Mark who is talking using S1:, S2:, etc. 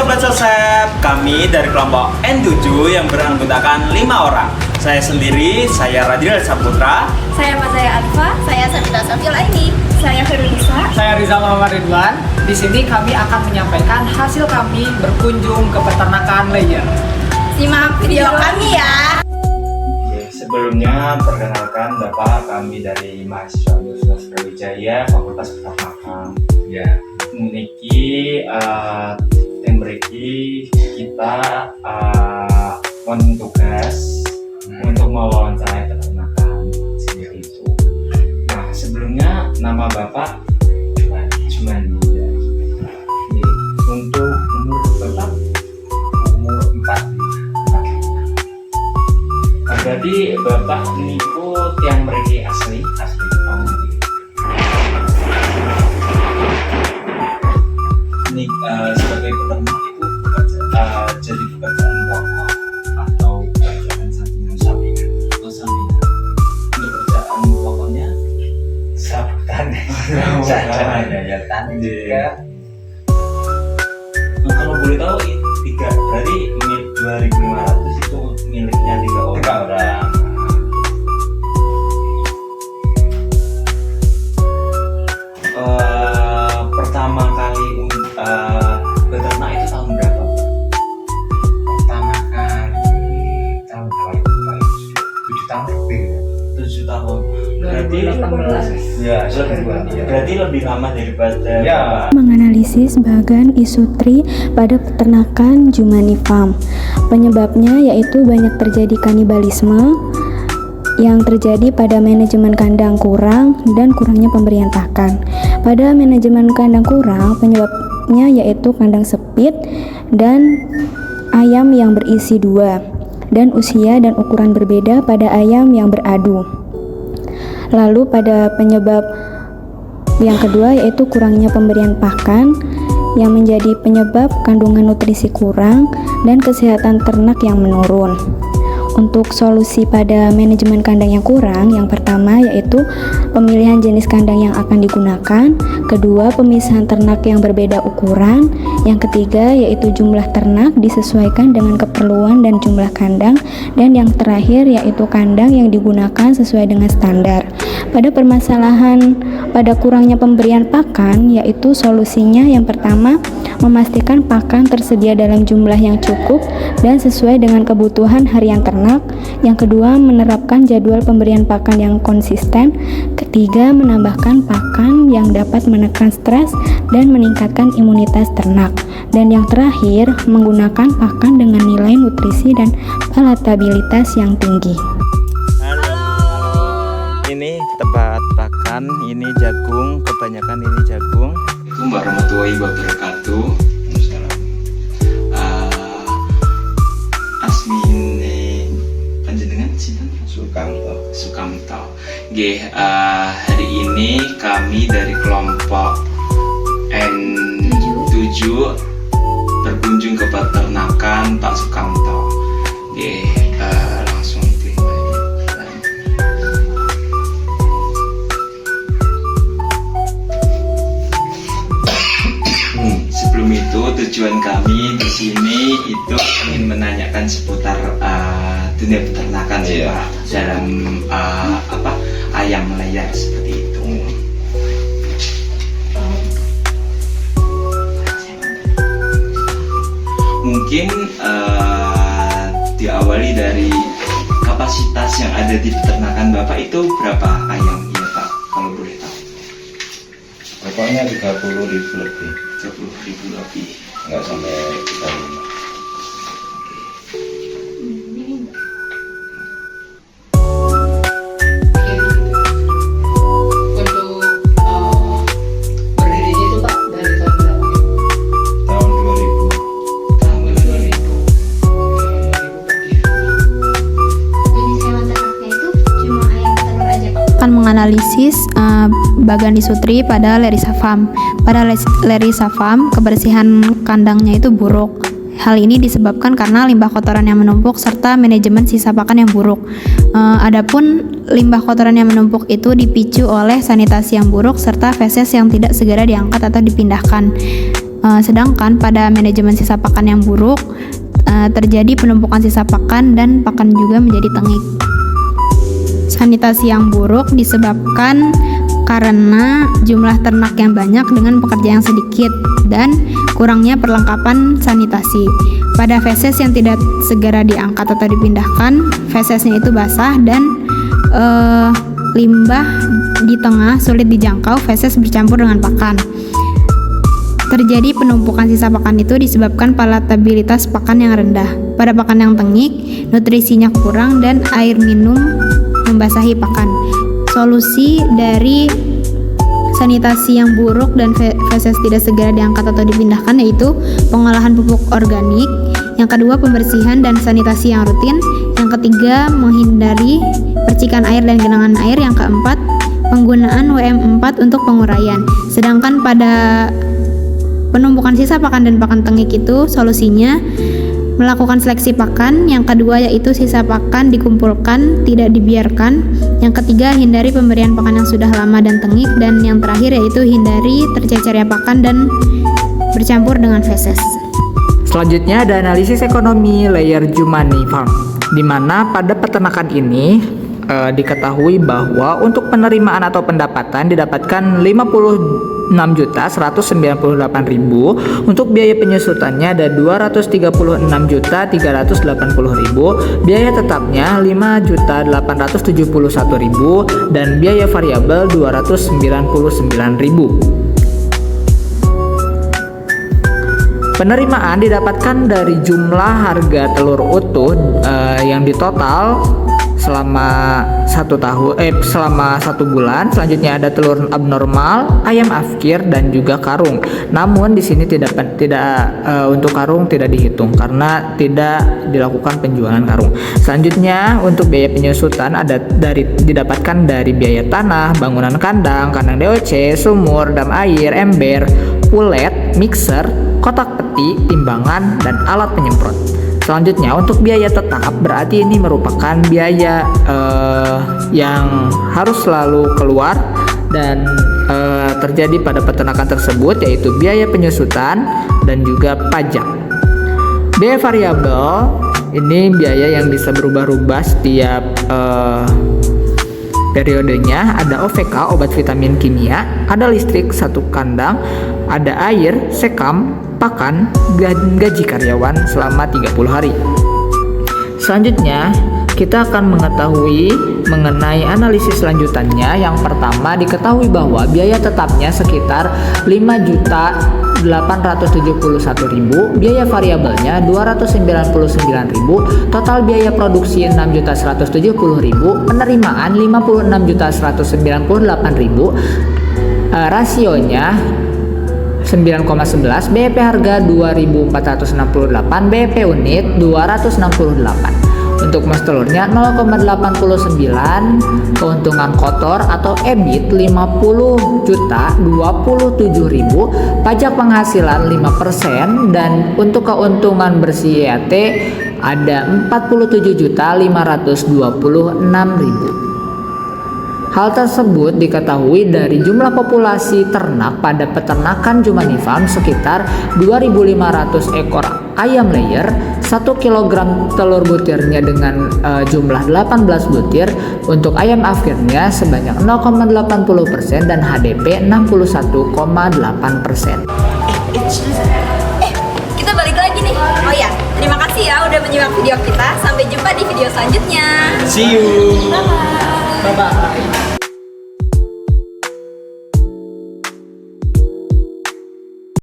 S1: Sobat Sosep, kami dari kelompok N7 yang beranggotakan 5 orang. Saya sendiri, saya Radil Saputra.
S2: Saya Mazaya Alfa. Saya Sabita Safil Aini. Saya Firulisa.
S3: Saya Rizal Muhammad Ridwan. Di sini kami akan menyampaikan hasil kami berkunjung ke peternakan layer.
S2: Simak video kami ya.
S4: Sebelumnya perkenalkan Bapak, kami dari mahasiswa Universitas Brawijaya Fakultas Peternakan. Ya, memiliki tim beriki kita tugas untuk mewawancarai peternakan seperti itu. Nah, sebelumnya nama Bapak Jumani. Ya. Untuk umur Bapak umur 4. Berarti Bapak niku tiang mriki asli. Ini sebagai peternak itu jadi pekerjaan pokok atau pekerjaan sampingan atau sampingan. Untuk pekerjaan pokoknya sabutan saja ya tani juga. Kalau boleh tahu berarti 2.500 itu miliknya 3 orang. Pertama kali beternak itu tahun berapa? Pertama kali tahun berapa? 7 tahun lebih. 7 tahun. Berarti 18. Ya, berarti lebih lama daripada ya.
S5: Menganalisis bagan isutri pada peternakan Jumani Farm. Penyebabnya yaitu banyak terjadi kanibalisme yang terjadi pada manajemen kandang kurang dan kurangnya pemberian pakan. Pada manajemen kandang kurang, penyebabnya yaitu kandang sempit dan ayam yang berisi 2 dan usia dan ukuran berbeda pada ayam yang beradu. Lalu pada penyebab yang kedua yaitu kurangnya pemberian pakan yang menjadi penyebab kandungan nutrisi kurang dan kesehatan ternak yang menurun. Untuk solusi pada manajemen kandang yang kurang, yang pertama yaitu pemilihan jenis kandang yang akan digunakan, kedua pemisahan ternak yang berbeda ukuran, yang ketiga yaitu jumlah ternak disesuaikan dengan keperluan dan jumlah kandang, dan yang terakhir yaitu kandang yang digunakan sesuai dengan standar. Pada permasalahan pada kurangnya pemberian pakan, yaitu solusinya yang pertama memastikan pakan tersedia dalam jumlah yang cukup dan sesuai dengan kebutuhan harian ternak. Yang kedua, menerapkan jadwal pemberian pakan yang konsisten. Ketiga, menambahkan pakan yang dapat menekan stres dan meningkatkan imunitas ternak. Dan yang terakhir, menggunakan pakan dengan nilai nutrisi dan palatabilitas yang tinggi.
S1: Ini tempat pakan, ini jagung, kebanyakan ini jagung.
S4: Assalamualaikum warahmatullahi wabarakatuh. Asmine panjenengan sinten? Sukamto. Nggih, hari ini kami dari kelompok N7 berkunjung ke peternakan Pak Sukamto. Nggih, langsung sebelum itu tujuan kami di sini itu ingin menanyakan seputar dunia peternakan sih Pak, dalam ayam layar seperti itu. Mungkin diawali dari kapasitas yang ada di peternakan Bapak itu berapa ayam ya Pak, kalau boleh tahu?
S6: Pokoknya 30.000 lebih.
S4: 30.000 lebih.
S6: Enggak sampai 35.
S3: Untuk berdirinya itu Pak dari tahun berapa?
S6: Tahun 2000.
S4: Tahun 2000.
S2: Jenis hewan ternaknya itu cuma ayam petelur aja Pak.
S5: Akan menganalisis bagan isutri pada Lerisa Farm. Pada Lerisa Farm, kebersihan kandangnya itu buruk. Hal ini disebabkan karena limbah kotoran yang menumpuk serta manajemen sisa pakan yang buruk. Adapun limbah kotoran yang menumpuk itu dipicu oleh sanitasi yang buruk serta feses yang tidak segera diangkat atau dipindahkan. Sedangkan pada manajemen sisa pakan yang buruk, terjadi penumpukan sisa pakan dan pakan juga menjadi tengik. Sanitasi yang buruk disebabkan karena jumlah ternak yang banyak dengan pekerja yang sedikit dan kurangnya perlengkapan sanitasi. Pada feses yang tidak segera diangkat atau dipindahkan, fesesnya itu basah dan limbah di tengah sulit dijangkau, feses bercampur dengan pakan. Terjadi penumpukan sisa pakan itu disebabkan palatabilitas pakan yang rendah. Pada pakan yang tengik, nutrisinya kurang dan air minum membasahi pakan. Solusi dari sanitasi yang buruk dan feses tidak segera diangkat atau dipindahkan yaitu pengolahan pupuk organik. Yang kedua, pembersihan dan sanitasi yang rutin. Yang ketiga, menghindari percikan air dan genangan air. Yang keempat, penggunaan WM4 untuk penguraian. Sedangkan pada penumpukan sisa pakan dan pakan tengik itu solusinya melakukan seleksi pakan. Yang kedua yaitu sisa pakan dikumpulkan, tidak dibiarkan. Yang ketiga, hindari pemberian pakan yang sudah lama dan tengik. Dan yang terakhir yaitu hindari tercecernya pakan dan bercampur dengan feses.
S3: Selanjutnya ada analisis ekonomi layer Jumani Farm, di mana pada peternakan ini diketahui bahwa untuk penerimaan atau pendapatan didapatkan 56.198.000, untuk biaya penyusutannya ada 236.380.000, biaya tetapnya 5.871.000 dan biaya variabel 299.000. Penerimaan didapatkan dari jumlah harga telur utuh yang ditotal selama selama 1 bulan. Selanjutnya ada telur abnormal, ayam afkir dan juga karung. Namun di sini tidak untuk karung tidak dihitung karena tidak dilakukan penjualan karung. Selanjutnya untuk biaya penyusutan didapatkan dari biaya tanah, bangunan kandang, kandang DOC, sumur, dam air, ember, pulet, mixer, kotak peti, timbangan dan alat penyemprot. Selanjutnya untuk biaya tetap berarti ini merupakan biaya yang harus selalu keluar dan terjadi pada peternakan tersebut, yaitu biaya penyusutan dan juga pajak. Biaya variabel ini biaya yang bisa berubah-ubah setiap periodenya. Ada OVK, obat vitamin kimia, ada listrik 1 kandang, ada air, sekam, pakan, gaji karyawan selama 30 hari. Selanjutnya, kita akan mengetahui mengenai analisis lanjutannya. Yang pertama, diketahui bahwa biaya tetapnya sekitar 5.871.000, biaya variabelnya 299.000, total biaya produksi 6.170.000, penerimaan 56.198.000, rasionya 9,11, BEP harga 2.468, BEP unit 268. Untuk mas telurnya 0,89, keuntungan kotor atau EBIT 50.027.000, pajak penghasilan 5%, dan untuk keuntungan bersih YT ada 47.526.000. Hal tersebut diketahui dari jumlah populasi ternak pada peternakan Jumani Farm sekitar 2.500 ekor ayam layer, 1 kg telur butirnya dengan jumlah 18 butir, untuk ayam afkirnya sebanyak 0,80% dan HDP 61,8%.
S7: Kita balik lagi nih. Oh ya, terima kasih ya udah menyimak video kita. Sampai jumpa di video selanjutnya.
S1: See you.
S3: Bye-bye.